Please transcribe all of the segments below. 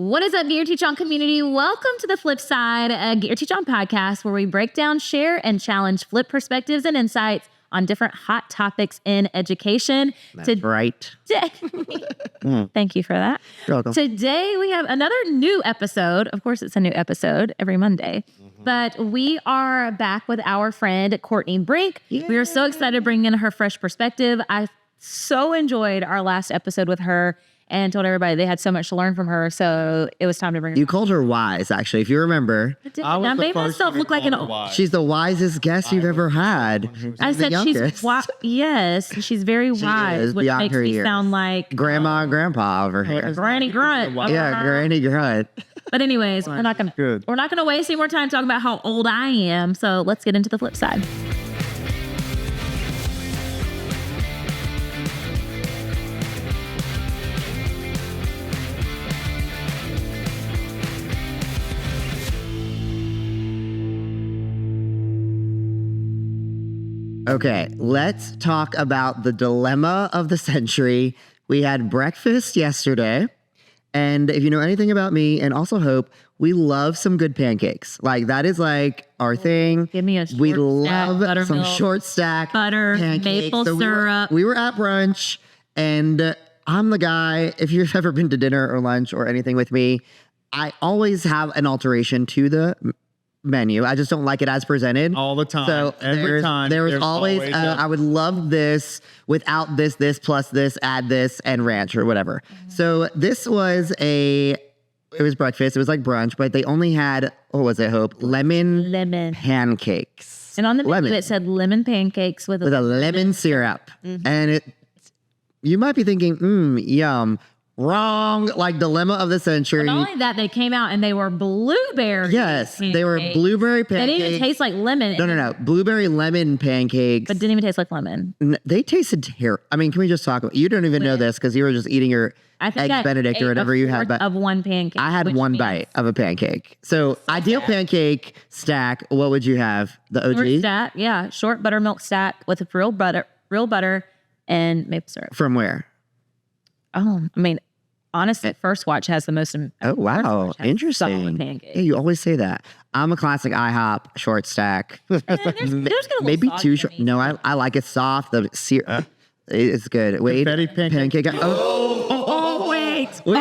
What is up, Get Your Teach On community? Welcome to the Flip Side, a Get Your Teach On podcast where we break down, share, and challenge flip perspectives and insights on different hot topics in education. That's right. Thank you for that. You're welcome. Today we have another new episode. Of course, it's a new episode every Monday. But we are back with our friend, Courtney Brink. Yeah. We are so excited to bring in her fresh perspective. I so enjoyed our last episode with her and told everybody they had so much to learn from her. So it was time to bring her. You called her wise, actually, if you remember. I made myself look like She's the wisest guest you've ever had. I said she's yes, she's very wise, which makes me sound like Grandma and Grandpa over here. Granny Grunt. Yeah, Granny Grunt. But anyways, we're not gonna waste any more time talking about how old I am. So let's get into the flip side. Okay, let's talk about the dilemma of the century. We had breakfast yesterday, and if you know anything about me and also Hope, we love some good pancakes. Like, that is like our thing. Give me a short We stack, love some buttermilk, short stack butter, pancakes. maple So syrup. We were at brunch, and I'm the guy, if you've ever been to dinner or lunch or anything with me, I always have an alteration to the menu. I just don't like it as presented all the time. So Every time there's always I would love this without this plus this, add this, and ranch or whatever. So this was it was breakfast. It was like brunch, but they only had, what was it, Hope? Lemon pancakes. And on the menu it said lemon pancakes with a lemon syrup. And you might be thinking, yum. Wrong, like dilemma of the century. But not only that, they came out and they were blueberry. Yes, pancakes. they were blueberry pancakes. They didn't even taste like lemon. No. Blueberry lemon pancakes. But didn't even taste like lemon. They tasted terrible. I mean, can we just talk about, you don't even know this because you were just eating your eggs Benedict or whatever you had. But of one pancake. I had one bite of a pancake. So ideal pancake stack, what would you have? The OG? Short stack, yeah. Short buttermilk stack with real butter and maple syrup. From where? Oh, I mean, honestly, First Watch has the most. Oh, wow. Interesting. Pancakes. Yeah, you always say that. I'm a classic IHOP short stack. Maybe too short. No, I like it soft. The syrup. It's good. Wait. Pancake. Wait.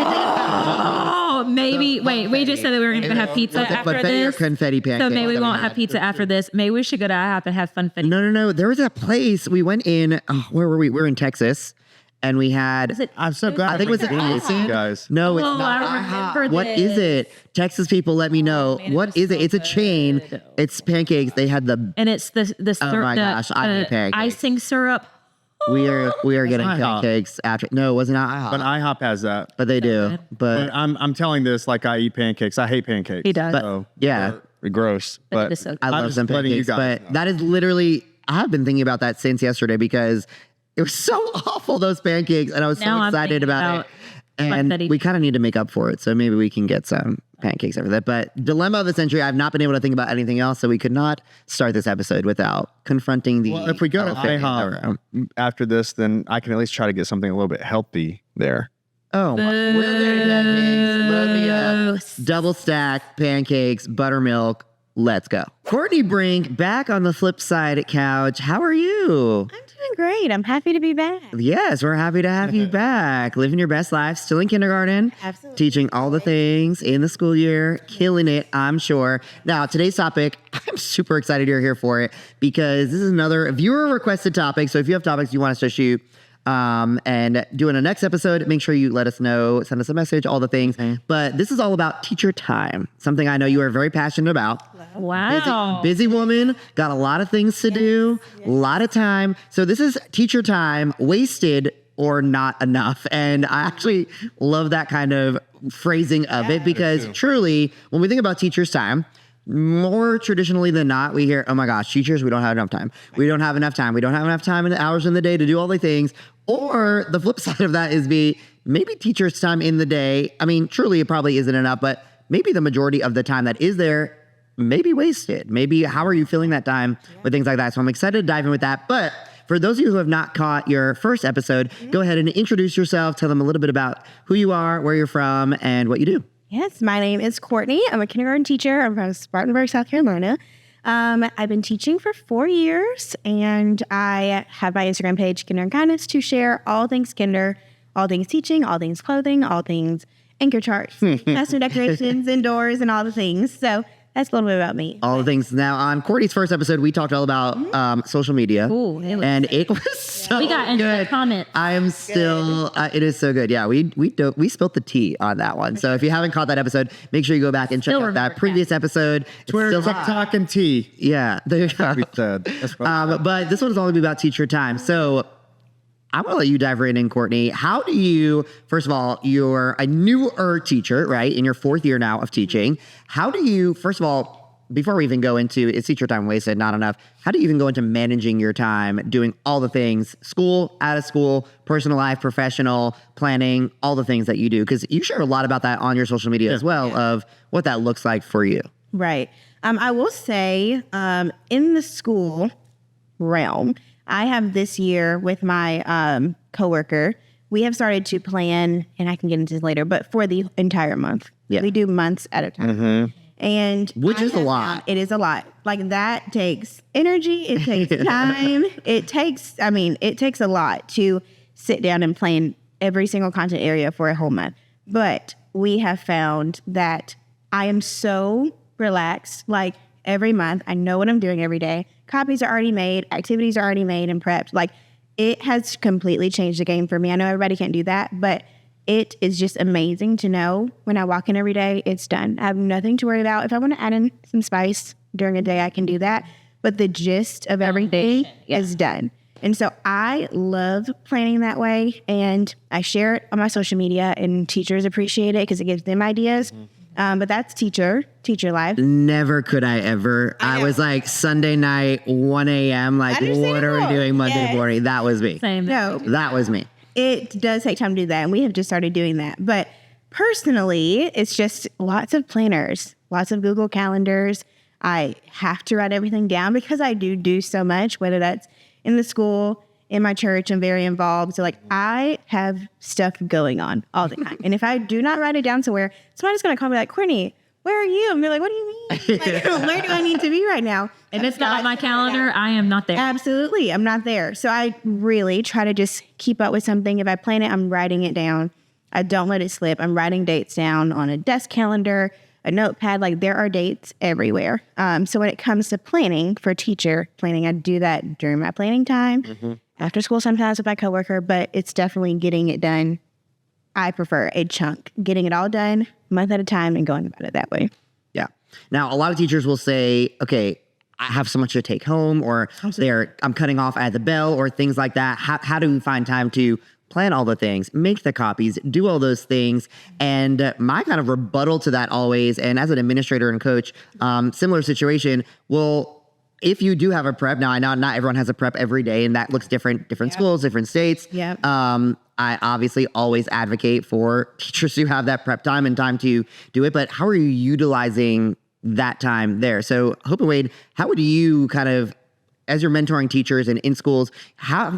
Oh, maybe. Wait, we just said that we were going to have pizza after this. Confetti pancake. So maybe we won't have pizza after this. Maybe we should go to IHOP and have funfetti. No. There was a place we went in. Where were we? We were in Texas. And we had, I'm so glad. I think it was Austin. Guys. No, it's not. I remember what is it? Texas people, let me know. What is it? It's a chain. It's pancakes. They had and it's the oh my gosh, I hate pancakes. Icing syrup. We are getting pancakes after. No, it wasn't IHOP. But IHOP has that. But they do. But I'm telling this like I eat pancakes. I hate pancakes. He does. But, So yeah. they're gross. But I love some pancakes. But that is literally, I have been thinking about that since yesterday because it was so awful, those pancakes, and I was so excited about it. And we kind of need to make up for it, so maybe we can get some pancakes after that. But dilemma of the century, I've not been able to think about anything else, so we could not start this episode without confronting the. Well, if we go to IHOP after this, then I can at least try to get something a little bit healthy there. Oh, pancakes, double stack pancakes, buttermilk. Let's go. Courtney Brink back on the flip side couch. How are you? I'm doing great. I'm happy to be back. Yes, we're happy to have you back. Living your best life, still in kindergarten. Absolutely. Teaching all the things in the school year, killing it, I'm sure. Now, today's topic, I'm super excited you're here for it because this is another viewer requested topic. So if you have topics you want us to shoot, and do in the next episode, make sure you let us know, send us a message, all the things. But this is all about teacher time, something I know you are very passionate about. Wow. Busy woman, got a lot of things to do, a lot of time. So this is teacher time wasted or not enough. And I actually love that kind of phrasing of it because truly, when we think about teachers' time, more traditionally than not, we hear, oh my gosh, teachers, we don't have enough time. We don't have enough time. We don't have enough time in the hours in the day to do all the things. Or the flip side of that is maybe teachers' time in the day. I mean, truly, it probably isn't enough, but maybe the majority of the time that is there may be wasted. Maybe how are you filling that time with things like that? So I'm excited to dive in with that. But for those of you who have not caught your first episode, go ahead and introduce yourself. Tell them a little bit about who you are, where you're from, and what you do. Yes, my name is Courtney. I'm a kindergarten teacher. I'm from Spartanburg, South Carolina. I've been teaching for 4 years, and I have my Instagram page, Kinder and Kindness, to share all things kinder, all things teaching, all things clothing, all things anchor charts, custom decorations, indoors, and all the things. So that's a little bit about me. All the things. Now, on Courtney's first episode, we talked all about social media. Ooh, It was so we got into the good. comments. I am still, it is so good. Yeah, we spilled the tea on that one. So if you haven't caught that episode, make sure you go back and check Still out remember that previous episode. It's Twitter, still hot. TikTok, and tea. Yeah, there you go. We said. That's what But this one is all going to be about teacher time. So I'm going to let you dive right in, Courtney. How do you, first of all, you're a newer teacher, right? In your 4th year now of teaching. How do you, first of all, before we even go into, is teacher time wasted, not enough, how do you even go into managing your time, doing all the things, school, out of school, personal life, professional, planning, all the things that you do? Because you share a lot about that on your social media as well, of what that looks like for you. Right. I will say, in the school realm, I have this year with my coworker, we have started to plan, and I can get into this later, but for the entire month. Yeah. We do months at a time. And Which I is a have lot. found it is a lot. Like that takes energy. It takes time. It takes a lot to sit down and plan every single content area for a whole month. But we have found that I am so relaxed. Like every month, I know what I'm doing every day. Copies are already made. Activities are already made and prepped. Like it has completely changed the game for me. I know everybody can't do that, but it is just amazing to know when I walk in every day, it's done. I have nothing to worry about. If I want to add in some spice during a day, I can do that. But the gist of everything is done. And so I love planning that way. And I share it on my social media, and teachers appreciate it because it gives them ideas. But that's teacher life. Never could I ever. I was like Sunday night, 1 a.m. Like, what are we Understandable. doing Monday to morning? That was me. Same. No, That was me. it does take time to do that. And we have just started doing that. But personally, it's just lots of planners, lots of Google calendars. I have to write everything down because I do so much, whether that's in the school, in my church. I'm very involved. So like I have stuff going on all the time. And if I do not write it down somewhere, somebody's going to call me like, Courtney, where are you? And be like, what do you mean? Like, where do I need to be right now? If it's not on my calendar, I am not there. Absolutely. I'm not there. So I really try to just keep up with something. If I plan it, I'm writing it down. I don't let it slip. I'm writing dates down on a desk calendar, a notepad. Like there are dates everywhere. So when it comes to planning for teacher planning, I do that during my planning time, after school sometimes with my coworker, but it's definitely getting it done. I prefer a chunk, getting it all done, month at a time, and going about it that way. Yeah. Now, a lot of teachers will say, okay, I have so much to take home, or I'm cutting off at the bell, or things like that. How do we find time to plan all the things, make the copies, do all those things? And my kind of rebuttal to that always, and as an administrator and coach, similar situation, well, if you do have a prep, now I know not everyone has a prep every day, and that looks different schools, different states. Yep. I obviously always advocate for teachers who have that prep time and time to do it, but how are you utilizing that time there? So Hope and Wade, how would you kind of, as you're mentoring teachers and in schools,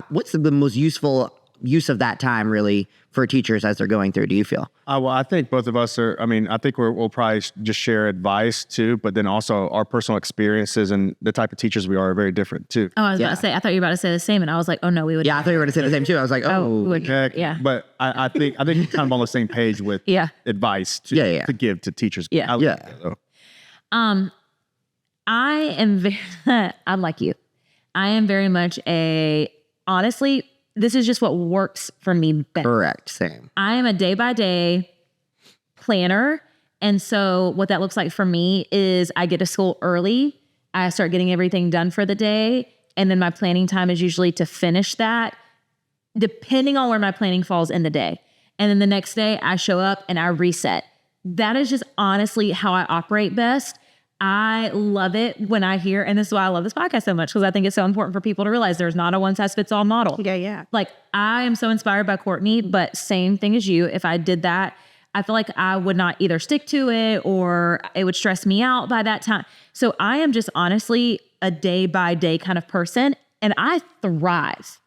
what's the most useful use of that time really for teachers as they're going through, do you feel? Well, I think both of us are, I think we'll probably just share advice too, but then also our personal experiences and the type of teachers we are very different too. Oh, I was about to say, I thought you were about to say the same, and I was like, oh no, we would. Yeah, I thought you were going to say the same too. I was like, we would. Okay. But I think we're kind of on the same page with advice to give to teachers. Yeah. I am very, I'm like you. I am very much honestly, this is just what works for me best. Correct, same. I am a day by day planner. And so what that looks like for me is I get to school early. I start getting everything done for the day. And then my planning time is usually to finish that, depending on where my planning falls in the day. And then the next day I show up and I reset. That is just honestly how I operate best. I love it when I hear, and this is why I love this podcast so much, because I think it's so important for people to realize there's not a one size fits all model. Yeah. Like I am so inspired by Courtney, but same thing as you. If I did that, I feel like I would not either stick to it or it would stress me out by that time. So I am just honestly a day by day kind of person, and I thrive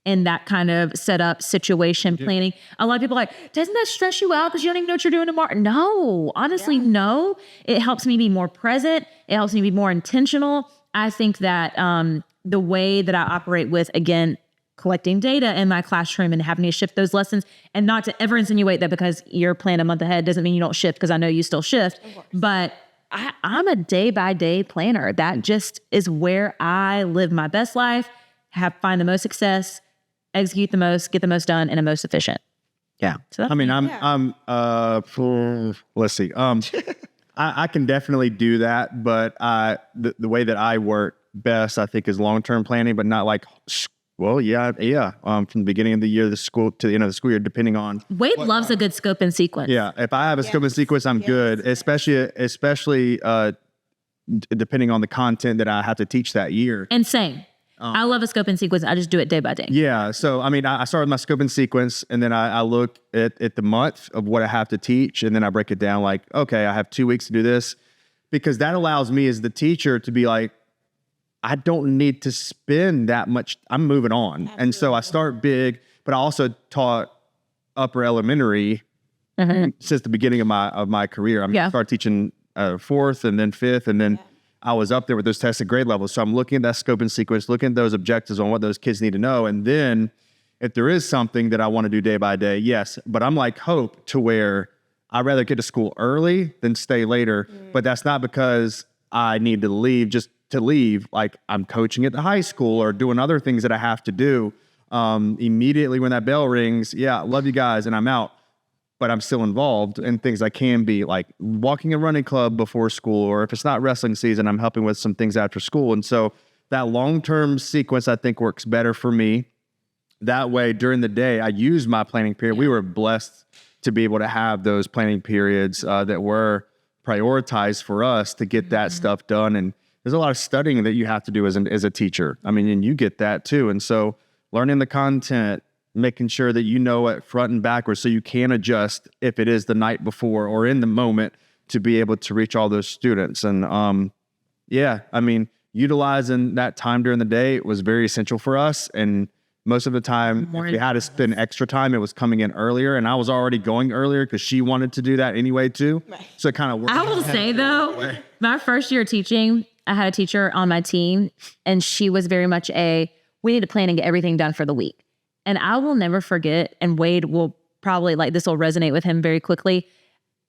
in that kind of setup situation planning. A lot of people are like, doesn't that stress you out because you don't even know what you're doing tomorrow? No, honestly, no. It helps me be more present. It helps me be more intentional. I think that the way that I operate with, again, collecting data in my classroom and having to shift those lessons, and not to ever insinuate that because you're planning a month ahead doesn't mean you don't shift, because I know you still shift. But I'm a day-by-day planner. That just is where I live my best life, find the most success, execute the most, get the most done, and the most efficient. Yeah. So I mean, let's see. I can definitely do that, but the way that I work best, I think, is long-term planning, but not like, from the beginning of the year, the school to the end of the school year, depending on. Wade loves a good scope and sequence. Yeah, if I have a scope and sequence, I'm good, especially depending on the content that I have to teach that year. And same. I love a scope and sequence. I just do it day by day. Yeah. So, I mean, I start with my scope and sequence, and then I look at the month of what I have to teach, and then I break it down like, okay, I have 2 weeks to do this, because that allows me as the teacher to be like, I don't need to spend that much. I'm moving on. Absolutely. And so I start big, but I also taught upper elementary since the beginning of my career. I started teaching fourth and then fifth, and then I was up there with those tested grade levels. So I'm looking at that scope and sequence, looking at those objectives on what those kids need to know. And then if there is something that I want to do day by day, yes. But I'm like Hope, to where I'd rather get to school early than stay later. But that's not because I need to leave just to leave. Like, I'm coaching at the high school or doing other things that I have to do. Immediately when that bell rings, love you guys, and I'm out. But I'm still involved in things I can be, like walking a running club before school, or if it's not wrestling season, I'm helping with some things after school. And so that long-term sequence, I think, works better for me. That way, during the day, I use my planning period. We were blessed to be able to have those planning periods that were prioritized for us to get that stuff done. And there's a lot of studying that you have to do as a teacher. I mean, and you get that too. And so learning the content, making sure that you know it front and backwards so you can adjust if it is the night before or in the moment to be able to reach all those students. And I mean, utilizing that time during the day was very essential for us. And most of the time, if we had to spend extra time, it was coming in earlier. And I was already going earlier because she wanted to do that anyway too. Right. So it kind of worked. I will say though, my first year teaching, I had a teacher on my team, and she was very much we need to plan and get everything done for the week. And I will never forget, and Wade will probably, like, this will resonate with him very quickly.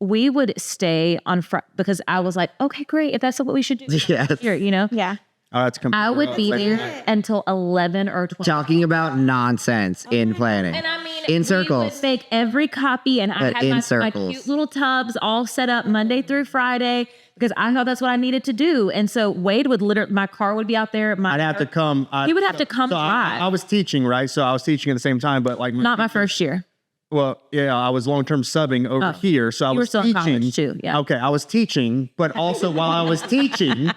We would stay on because I was like, okay, great. If that's what we should do. Yes. Here, you know? Yeah. I would be there until 11 or 12. Talking about nonsense in planning. And I mean, in circles. We would make every copy, and I had my cute little tubs all set up Monday through Friday, because I thought that's what I needed to do. And so Wade would my car would be out there. I'd have to come. He would have to come drive. I was teaching, right? So I was teaching at the same time, but like not my first year. Well, yeah, I was long-term subbing over here. So I was still teaching. in college too. Yeah. Okay, I was teaching, but also while I was teaching,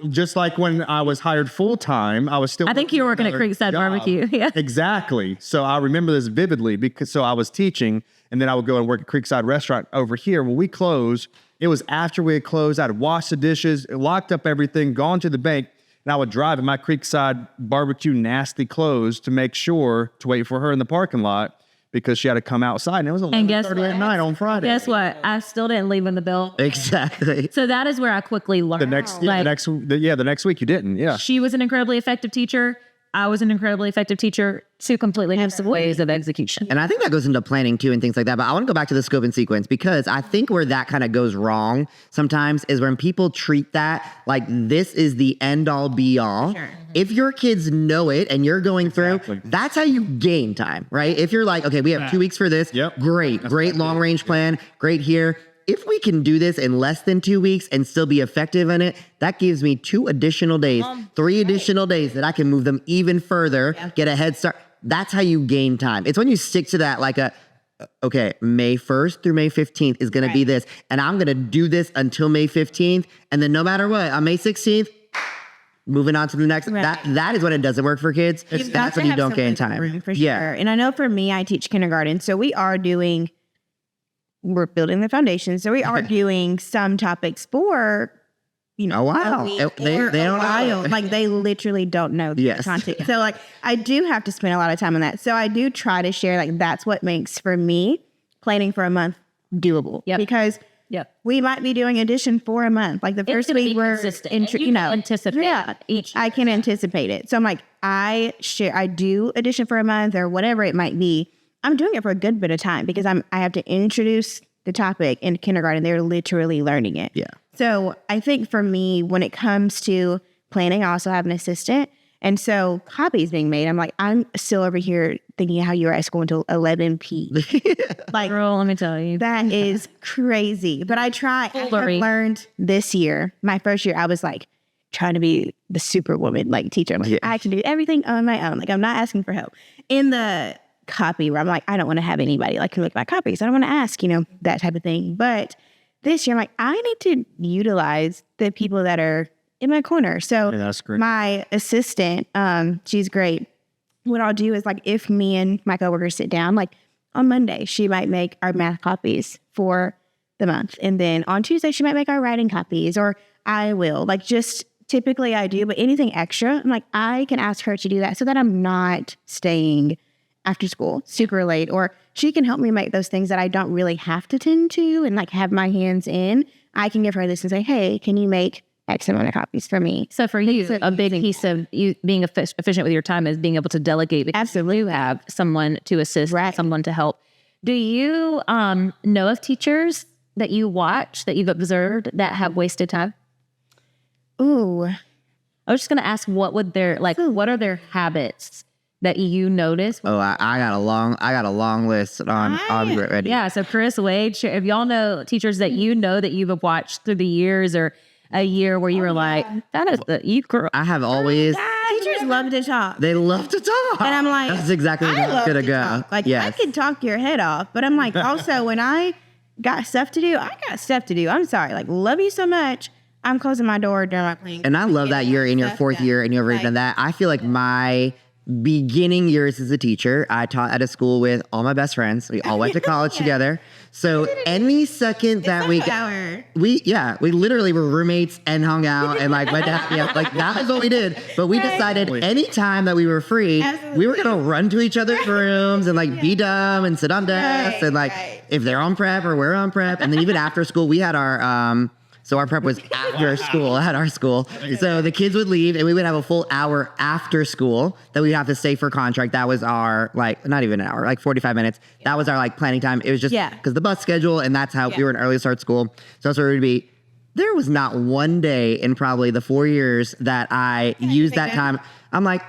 just like when I was hired full-time, I was still. I think you were working at Creekside Barbecue. Yeah. Exactly. So I remember this vividly because I was teaching, and then I would go and work at Creekside Restaurant over here. When we closed, it was after we had closed. I'd washed the dishes, locked up everything, gone to the bank, and I would drive in my Creekside Barbecue nasty clothes to make sure to wait for her in the parking lot, because she had to come outside, and it was 11:30 at night on Friday. Guess what? I still didn't leave when the bell. Exactly. So that is where I quickly learned. The next week you didn't. Yeah. She was an incredibly effective teacher. I was an incredibly effective teacher. Two completely different ways of execution. And I think that goes into planning too and things like that. But I want to go back to the scope and sequence, because I think where that kind of goes wrong sometimes is when people treat that like this is the end all be all. Sure. If your kids know it and you're going through, that's how you gain time, right? If you're like, okay, we have 2 weeks for this. Yep. Great long range plan. Great here. If we can do this in less than 2 weeks and still be effective in it, that gives me 2 additional days, 3 additional days that I can move them even further, get a head start. That's how you gain time. It's when you stick to that, like okay, May 1st through May 15th is going to be this, and I'm going to do this until May 15th. And then no matter what, on May 16th, moving on to the next. That is when it doesn't work for kids. That's when you don't gain time. For sure. And I know for me, I teach kindergarten, so we're building the foundation. So we are doing some topics for Oh, wow. a week They or don't a know. while. Like they literally don't know the Yes. content. So like I do have to spend a lot of time on that. So I do try to share, like, that's what makes for me planning for a month doable. Yep. Because Yep. we might be doing addition for a month. Like the first gonna be week we're consistent, and you can anticipate each. I can anticipate it. So I'm like, I do addition for a month or whatever it might be. I'm doing it for a good bit of time because I have to introduce the topic in kindergarten. They're literally learning it. Yeah. So I think for me, when it comes to planning, I also have an assistant. And so copies being made, I'm like, I'm still over here thinking how you were at school until 11 p. Like, Girl, let me tell you. that is crazy. But I try. I have Foolery. learned this year, my first year, I was like trying to be the superwoman, like teacher. I'm like, Yeah. I can do everything on my own. Like, I'm not asking for help. In the copy where I'm like, I don't want to have anybody like look at my copies. I don't want to ask, that type of thing. But this year, I'm like, I need to utilize the people that are in my corner. So Yeah, that's great. my assistant, she's great. What I'll do is, like, if me and my coworkers sit down, like on Monday, she might make our math copies for the month. And then on Tuesday, she might make our writing copies, or I will. Like, just typically I do, but anything extra, I'm like, I can ask her to do that so that I'm not staying after school super late, or she can help me make those things that I don't really have to tend to and like have my hands in. I can give her this and say, hey, can you make X amount of copies for me? So for you, a big piece of you being efficient with your time is being able to delegate. Because Absolutely. you have someone to assist, someone to help. Do you know of teachers that you watch, that you've observed, that have wasted time? Ooh, I was just going to ask, what are their habits that you notice? Oh, I got a long list on ready. Yeah. So Chris, Wade, if y'all know teachers that you know that you've watched through the years, or a year where you were like, that is you girl. I have always. teachers love to talk. They love to talk. And I'm like, that's exactly where I I was love gonna to go. talk. Like, yes. I can talk your head off, but I'm like, also, when I got stuff to do, I got stuff to do. I'm sorry. Like, love you so much. I'm closing my door during my playing. And I love that you're in your fourth year and you've already done that. I feel like my beginning years as a teacher, I taught at a school with all my best friends. We all went to college together. So any second that we literally were roommates and hung out and like went to, like that is what we did. But we decided anytime that we were free, we were gonna run to each other's rooms and like be dumb and sit on desks and like if they're on prep or we're on prep. And then even after school, we had our so our prep was after school at our school. So the kids would leave and we would have a full hour after school that we'd have to stay for contract. That was our, like, not even an hour, like 45 minutes. That was our like planning time. It was just because the bus schedule, and that's how we were an early start school. So that's where it would be. There was not one day in probably the 4 years that I used that time. I'm like,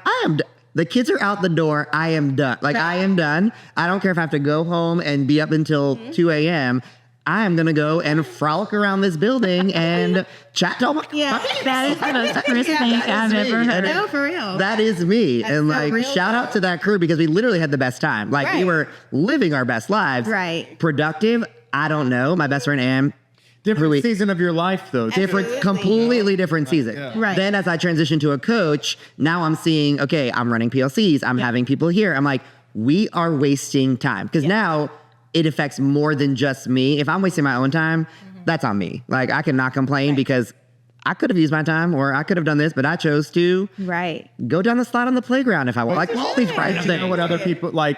the kids are out the door. I am done. Like, I am done. I don't care if I have to go home and be up until 2 a.m. I'm going to go and frolic around this building and chat to all my That is the most Chris thing I've ever heard. No, for real. That is me. And so like, real, shout out to that crew because we literally had the best time. Like, we were living our best lives. Right. Productive, I don't know. My best friend Ann. Different season of your life, though. Completely different season. Yeah. Right. Then as I transitioned to a coach, now I'm seeing, okay, I'm running PLCs. I'm having people here. I'm like, we are wasting time. Because now it affects more than just me. If I'm wasting my own time, that's on me. Like, I cannot complain because I could have used my time or I could have done this, but I chose to go down the slide on the playground if I want. Like, all these right You know what other people, like,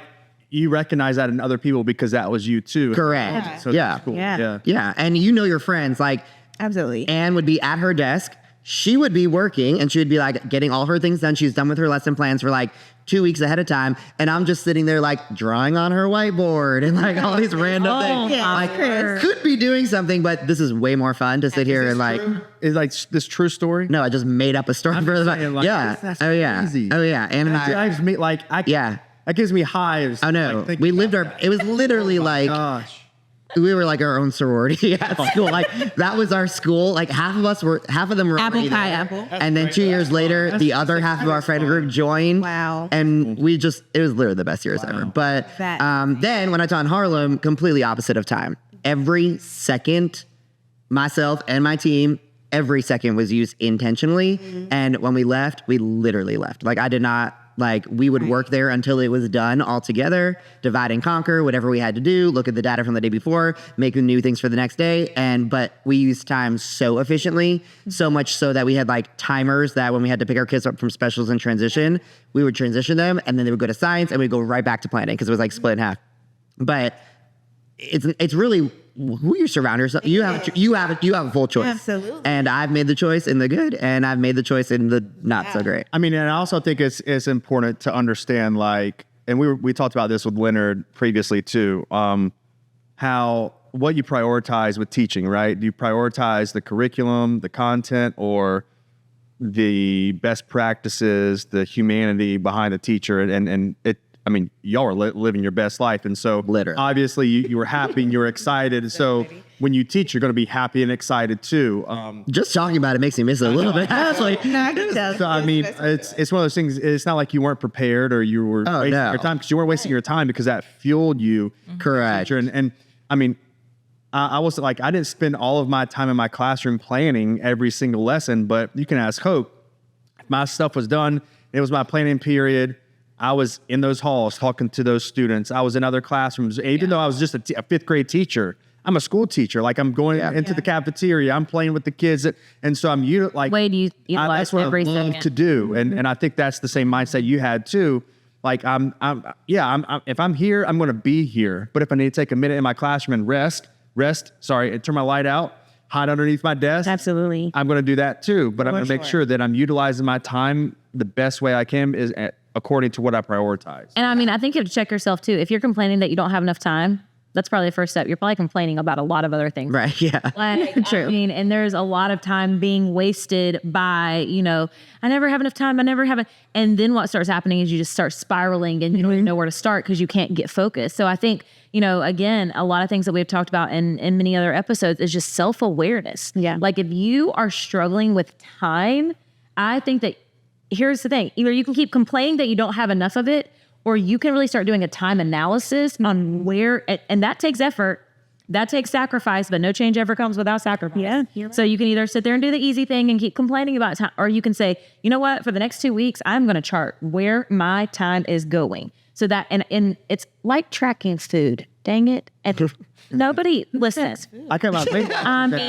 you recognize that in other people because that was you too. Correct. So Yeah. that's cool. Yeah. Yeah. And you know your friends. Like, Absolutely. Anne would be at her desk. She would be working and she would be like getting all her things done. She's done with her lesson plans for like 2 weeks ahead of time. And I'm just sitting there like drawing on her whiteboard and like all these random things. yeah, Like, Chris. could be doing something, but this is way more fun to sit here and like, Is like this true story? no, I just made up a story for the saying, like, yeah. that's Oh yeah. crazy. Oh yeah. Anne and That I. drives me like that gives me hives. I know. Like, We lived it was literally like, gosh. we were like our own sorority at school. Like that was our school. Like half of them were Apple already pie, there. apple. And then 2 years later, the other half of our friend group joined. Wow. And it was literally the best years ever. But then when I taught in Harlem, completely opposite of time. Every second, myself and my team, every second was used intentionally. And when we left, we literally left. Like I did not Like we would work there until it was done all together, divide and conquer whatever we had to do, look at the data from the day before, make new things for the next day. But we used time so efficiently, so much so that we had like timers that when we had to pick our kids up from specials and transition, we would transition them and then they would go to science and we'd go right back to planning because it was like split in half. But it's really who you surround yourself. You have a full choice. Absolutely. And I've made the choice in the good, and I've made the choice in the not so great. I mean, and I also think it's important to understand, like, and we talked about this with Leonard previously too, how what you prioritize with teaching, right? Do you prioritize the curriculum, the content, or the best practices, the humanity behind the teacher? And it, I mean, y'all are living your best life. And so Literally. obviously you were happy and you were excited. And so when you teach, you're going to be happy and excited too. Just talking about it makes me miss it a little bit. Like, No, I can tell. So I mean, it's one of those things. It's not like you weren't prepared or you were wasting your time, because you weren't wasting your time because that fueled you. correct. And I mean, I was like, I didn't spend all of my time in my classroom planning every single lesson, but you can ask Hope. My stuff was done. It was my planning period. I was in those halls talking to those students. I was in other classrooms. Even though I was just a fifth grade teacher, I'm a school teacher. Like I'm going into the cafeteria. I'm playing with the kids. And so I'm like, Wade, you that's what I every love second. to do. And I think that's the same mindset you had too. Like I'm if I'm here, I'm going to be here. But if I need to take a minute in my classroom and and turn my light out, hide underneath my desk. Absolutely. I'm going to do that too. But I'm going to make sure that I'm utilizing my time the best way I can is according to what I prioritize. And I mean, I think you have to check yourself too. If you're complaining that you don't have enough time, that's probably the first step. You're probably complaining about a lot of other things. Right. Yeah. Like, True. I mean, and there's a lot of time being wasted by, I never have enough time. And then what starts happening is you just start spiraling and you don't even know where to start because you can't get focused. So I think, again, a lot of things that we've talked about in many other episodes is just self-awareness. Yeah. Like if you are struggling with time, I think that here's the thing. Either you can keep complaining that you don't have enough of it, or you can really start doing a time analysis on where, and that takes effort, that takes sacrifice, but no change ever comes without sacrifice. Yeah. So you can either sit there and do the easy thing and keep complaining about time, or you can say, you know what, for the next 2 weeks, I'm going to chart where my time is going. So that, and it's like tracking food. Dang it. And nobody listens. I came out thinking.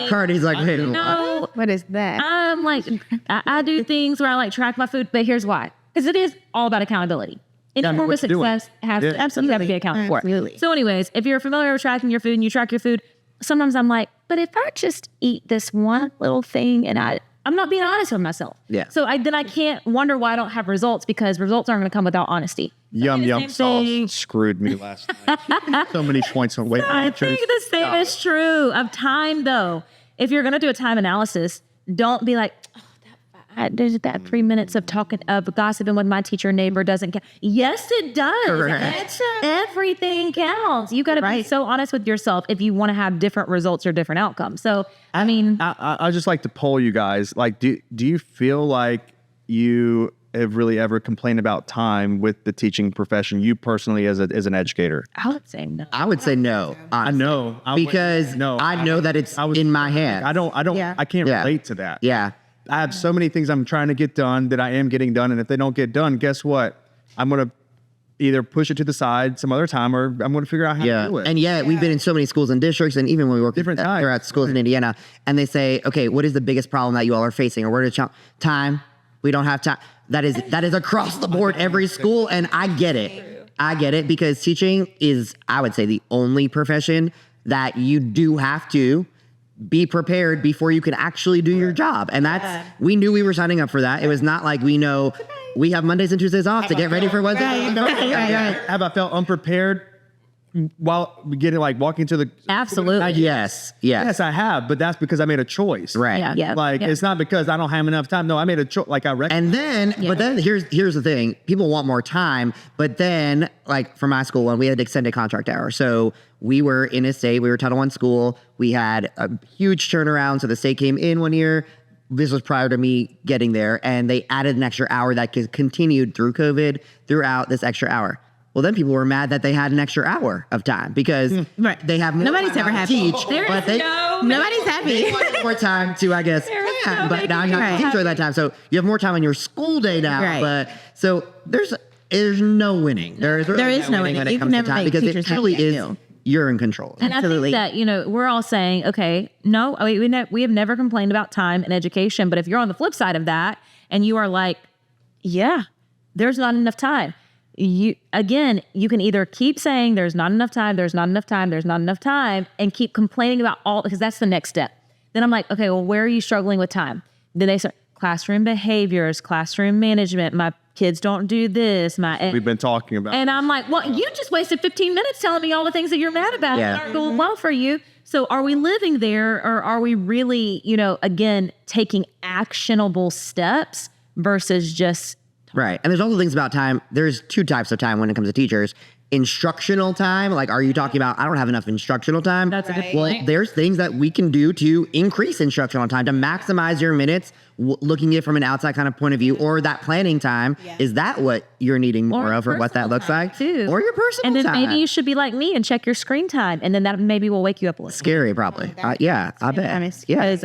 Cardi's like, wait, No, What is that? I'm like, I do things where I like track my food, but here's why. Because it is all about accountability. Any Yeah, form what of you're doing. success has to absolutely have to be accounted for. Absolutely. So anyways, if you're familiar with tracking your food and you track your food, sometimes I'm like, but if I just eat this one little thing and I'm not being honest with myself. Yeah. So then I can't wonder why I don't have results, because results aren't going to come without honesty. Yum same sauce thing. screwed me last night. So many points on weight. I think the same is true of time, though. If you're going to do a time analysis, don't be like, that 3 minutes of talking, of gossiping with my teacher neighbor doesn't count. Yes, it does. Correct. Everything counts. You got to be so honest with yourself if you want to have different results or different outcomes. So, I mean, I just like to poll you guys. Like, do you feel like you have really ever complained about time with the teaching profession? You personally, as an educator, I would say no. I would say no. I know Because I know that it's in my hands. I can't Yeah. relate to that. Yeah. I have so many things I'm trying to get done that I am getting done. And if they don't get done, guess what? I'm going to either push it to the side some other time, or I'm going to figure out how to do it. And yet we've been in so many schools and districts, and even when we work Different times. at schools in Indiana, and they say, okay, what is the biggest problem that you all are facing? Or where to time? We don't have time. That is across the board, every school. And I get it because teaching is, I would say, the only profession that you do have to be prepared before you can actually do your job. And we knew we were signing up for that. It was not like we know we have Mondays and Tuesdays off to get ready for Wednesday. Have I felt unprepared while walking to the... Absolutely. Yes. Yes, I have, but that's because I made a choice. Right. Yeah. It's not because I don't have enough time. No, I made a choice. Like I recognize. And then, but then here's the thing. People want more time, but then, like for my school one, we had extended contract hours. So we were in a state, we were Title I school. We had a huge turnaround. So the state came in one year. This was prior to me getting there. And they added an extra hour that continued through COVID throughout this extra hour. Well, then people were mad that they had an extra hour of time because they have more Nobody's time ever to happy. teach. But Nobody's happy. they want more time to, I guess, but now you're not teacher at that time. So you have more time on your school day now. Right. But so there's no winning. There is no winning when it comes to time because it truly is you're in control. And Absolutely. I think that, we're all saying, okay, no, we have never complained about time in education. But if you're on the flip side of that and you are like, yeah, there's not enough time. You can either keep saying there's not enough time, there's not enough time, there's not enough time, and keep complaining about because that's the next step. Then I'm like, okay, well, where are you struggling with time? Then they start classroom behaviors, classroom management. My kids don't do this. We've been talking about. And I'm like, well, you just wasted 15 minutes telling me all the things that you're mad about that aren't going well for you. So are we living there, or are we really, again, taking actionable steps versus just Right. And there's also things about time. There's two types of time when it comes to teachers. Instructional time, like, are you talking about, I don't have enough instructional time? That's a good Well, point. there's things that we can do to increase instructional time, to maximize your minutes, looking at it from an outside kind of point of view, or that planning time. Is that what you're needing more of, or what that looks like? too. Or your personal And then time. maybe you should be like me and check your screen time, and then that maybe will wake you up a little. Scary, probably. Yeah, I bet. Yeah. Because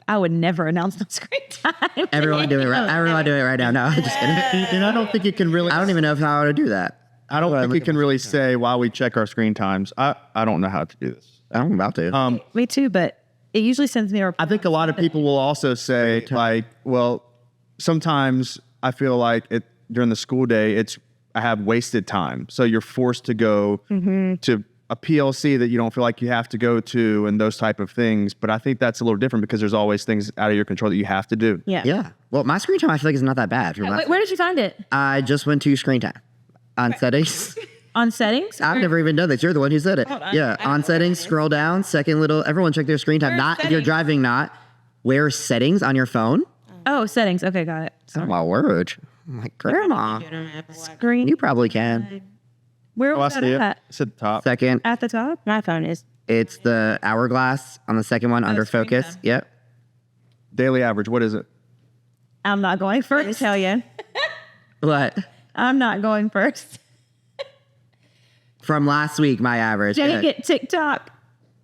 I would never announce no screen time. Everyone do it right. Everyone do it right now. No, I'm just kidding. And I don't think you can really. I don't even know how to do that. I don't think you can really say why we check our screen times. I don't know how to do this. I'm about to. Me too, but it usually sends me a I think a lot of people will also say, like, well, sometimes I feel like during the school day, I have wasted time. So you're forced to go to a PLC that you don't feel like you have to go to, and those type of things. But I think that's a little different because there's always things out of your control that you have to do. Yeah. Well, my screen time I feel like is not that bad. Where did you find it? I just went to screen time on settings. On settings? I've never even done this. You're the one who said it. on. Yeah, on settings, scroll down, second little. Everyone check their screen time. Not if you're driving. Not where settings on your phone. Oh, settings. Okay, got it. Oh my word! I'm like, grandma, Screen. you probably can. Where Oh, I was see that it. at? It's at the top. Second, At the top? My phone is. it's the hourglass on the second one under screen focus. time. Yep. Daily average. What is it? I'm not going I first. tell you. What? I'm not going first. From last week, my average. Dang it, TikTok.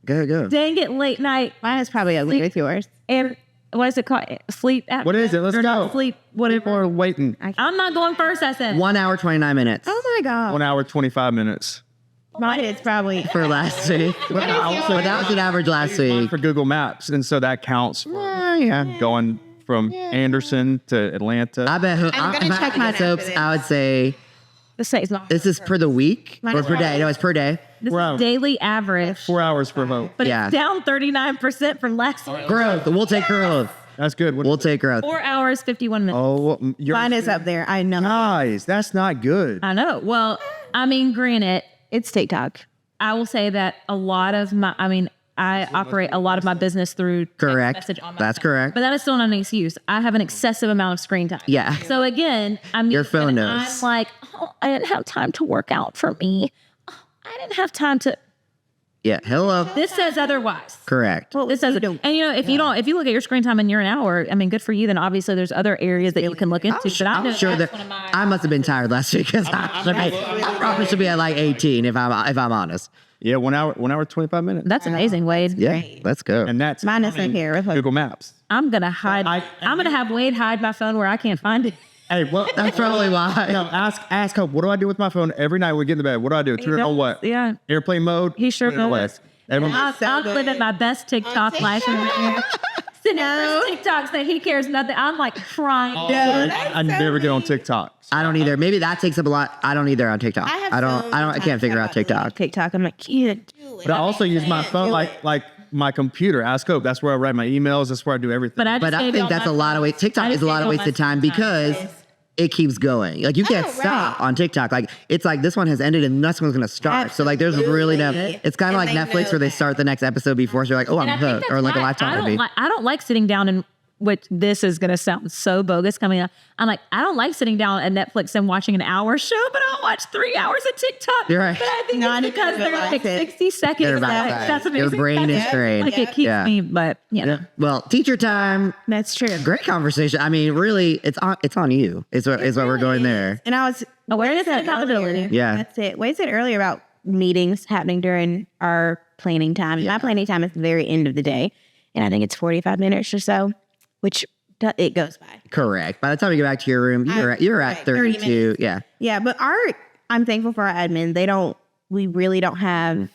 Go. Dang it, late night. Mine is probably ugly with yours. And what is it called? Sleep. What is it? Let's or go. Sleep, whatever. Or waiting. I'm not going first, I said. 1 hour 29 minutes Oh my God. 1 hour, 25 minutes. Mine is probably. for last week. But that was an average last week. For Google Maps. And so that counts for Yeah. going from Anderson to Atlanta. I bet. I'm gonna if I check had mine soaps, after this. I would say This is not. this is per the week Mine or is per day. per- No, it's per day. This We're is out. daily average. 4 hours for vote. But Yeah. it's down 39% from last week. Growth. We'll take growth. That's good. What We'll is it? take growth. 4 hours, 51 minutes. Oh, well, you're Mine is up there. I know. guys. That's not good. I know. Well, I mean, granted, It's TikTok. I will say that a lot of I operate a lot of my business through text Correct. message on my That's phone. correct. But that is still not an excuse. I have an excessive amount of screen time. Yeah. So again, Your phone and knows. I'm like, oh, I didn't have time to work out for me. Oh, I didn't have time to. Yeah. Hello. This says otherwise. Correct. This says, and if you look at your screen time and you're an hour, I mean, good for you. Then obviously there's other areas that you can look into. But I know I'm sure that's that one of my. I must have been tired last week because I probably should be at like 18 if I'm honest. Yeah, 1 hour, 1 hour, 25 minutes. That's amazing, Wade. Yeah. Let's go. And that's Mine is in here. With Google Maps. I'm gonna hide. I'm gonna have Wade hide my phone where I can't find it. Hey, well, That's probably why. no, ask Hope, what do I do with my phone every night we get in the bed? What do I do? Turn it on what? Yeah. Airplane mode? He sure Put it away. knows. Everyone, I'm living my best TikTok life. Sending TikToks that he cares nothing. I'm like crying. I never get on TikTok. I don't either. Maybe that takes up a lot. I don't either on TikTok. I can't figure out TikTok. TikTok. I'm like, can't do it. But I also use my phone like my computer. Ask Hope. That's where I write my emails. That's where I do everything. But I think that's a lot of waste. TikTok is a lot of wasted time because it keeps going. Like you can't stop on TikTok. Like it's like this one has ended and next one's gonna start. So like there's really no. It's kind of like And they Netflix know where they that. start the next episode before. So you're like, oh, I'm And I think hooked, that's or like a why lifetime movie. I don't like sitting down and. Which this is gonna sound so bogus coming up. I'm like, I don't like sitting down at Netflix and watching an hour show, but I'll watch 3 hours of TikTok. You're right. But I think No, I it's didn't because even they're like realize it. 60 seconds. They're about That's that. amazing. Your brain is trained. Like it keeps Yeah. me, but yeah. Well, teacher time. That's true. Great conversation. I mean, really, it's on you. Is what we're going there. And I was Awareness and accountability. Yeah. That's it. Wade said earlier about meetings happening during our planning time. My planning time is the very end of the day. and I think it's 45 minutes or so, which it goes by. Correct. By the time you get back to your room, you're at 32. Yeah. Yeah, but I'm thankful for our admin. We really don't have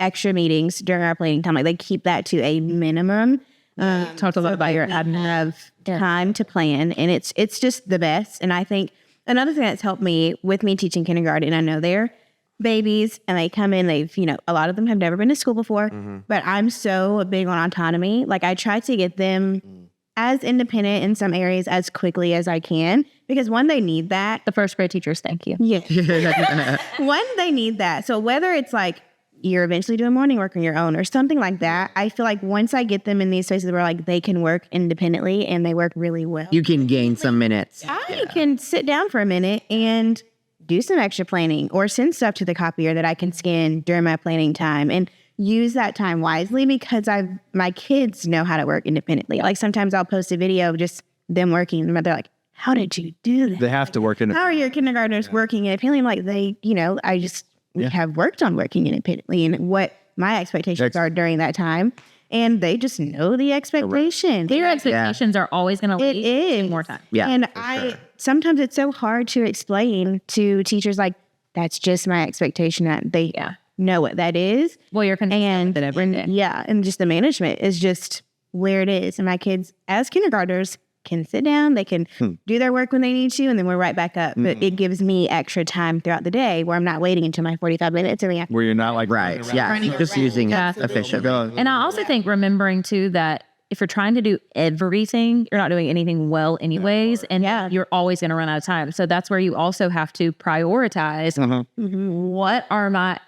extra meetings during our planning time. Like they keep that to a minimum. Talk a lot about your admin. Have time to plan, and it's just the best. And I think another thing that's helped me with me teaching kindergarten, I know they're babies and they come in, a lot of them have never been to school before, but I'm so big on autonomy. Like I try to get them as independent in some areas as quickly as I can, because one, they need that. The first grade teachers, thank you. Yeah. One, they need that. So whether it's like you're eventually doing morning work on your own or something like that, I feel like once I get them in these spaces where like they can work independently and they work really well, You can gain some minutes. I can sit down for a minute and do some extra planning or send stuff to the copier that I can scan during my planning time and use that time wisely, because my kids know how to work independently. Like sometimes I'll post a video of just them working and they're like, how did you do that? They have to work in it. How are your kindergartners working independently? I'm like, we have worked on working independently and what my expectations are during that time. And they just know the expectation. Their expectations are always going to lead to more time. Yeah. And sometimes it's so hard to explain to teachers, like, that's just my expectation, that they know what that is. Well, you're consistent with it every day. Yeah. And just the management is just where it is. And my kids, as kindergartners, can sit down, they can do their work when they need to, and then we're right back up. But it gives me extra time throughout the day where I'm not waiting until my 45 minutes in the afternoon. Where you're not like Right. Yeah. Just using it efficiently. And I also think remembering too that if you're trying to do everything, you're not doing anything well anyways, and you're always going to run out of time. So that's where you also have to prioritize what are my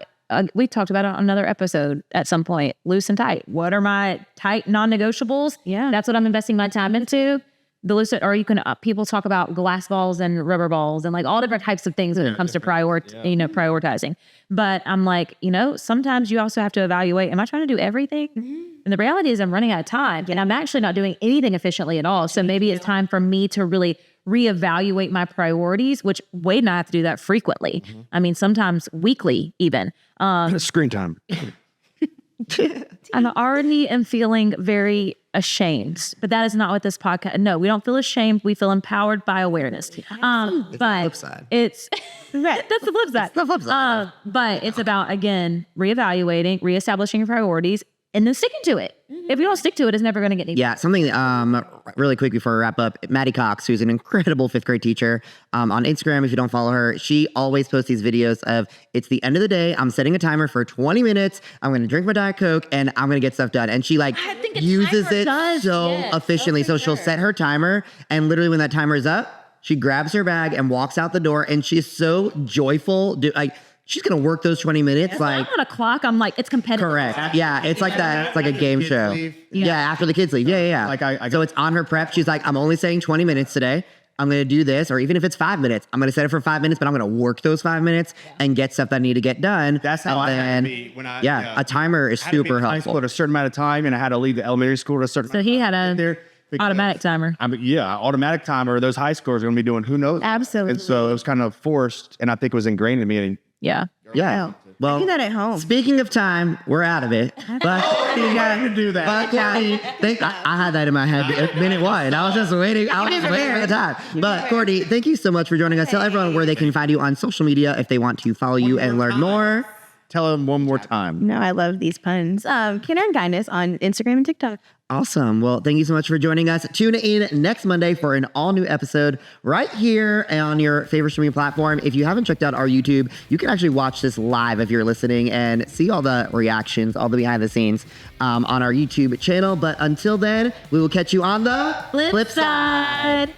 we talked about it on another episode at some point, loose and tight. What are my tight non-negotiables? Yeah. That's what I'm investing my time into. The loose, or you can people talk about glass balls and rubber balls and like all different types of things when it comes to prioritizing. But I'm like, sometimes you also have to evaluate, am I trying to do everything? And the reality is I'm running out of time and I'm actually not doing anything efficiently at all. So maybe it's time for me to really reevaluate my priorities, which Wade and I have to do that frequently. I mean, sometimes weekly even. screen time. I already am feeling very ashamed, but that is not what this podcast. No, we don't feel ashamed. We feel empowered by awareness. But flip side. that's the flip side. The flip side. But it's about, again, reevaluating, reestablishing your priorities, and then sticking to it. If you don't stick to it, it's never going to get any. Yeah, something really quick before we wrap up. Maddie Cox, who's an incredible 5th grade teacher, on Instagram, if you don't follow her, she always posts these videos of, it's the end of the day, I'm setting a timer for 20 minutes, I'm going to drink my Diet Coke, and I'm going to get stuff done. And she uses it so efficiently. So she'll set her timer, and literally when that timer is up, she grabs her bag and walks out the door, and she's so joyful. She's going to work those 20 minutes. I'm on a clock. I'm like, it's competitive. Correct. Yeah, it's like that. It's like a game show. Yeah, after the kids leave. Yeah. Like so it's on her prep. She's like, I'm only saying 20 minutes today. I'm going to do this. Or even if it's 5 minutes, I'm going to set it for 5 minutes, but I'm going to work those 5 minutes and get stuff that I need to get done. That's how I had to be when a timer is super high school helpful. at a certain amount of time, and I had to leave the elementary school at a certain. So he had a there. automatic timer. Automatic timer. Those high schoolers are going to be doing who knows. Absolutely. And so it was kind of forced, and I think it was ingrained in me. And Yeah. Yeah. Well, I do that at home. Speaking of time, we're out of it. But you got to do that. But Courtney, I had that in my head minute one. I was just waiting. I was waiting for the time. But Courtney, thank you so much for joining us. Tell everyone where they can find you on social media if they want to follow you and learn more. Tell them one more time. No, I love these puns. Kinder and Kindness on Instagram and TikTok. Awesome. Well, thank you so much for joining us. Tune in next Monday for an all-new episode right here on your favorite streaming platform. If you haven't checked out our YouTube, you can actually watch this live if you're listening and see all the reactions, all the behind the scenes on our YouTube channel. But until then, we will catch you on the Flip side.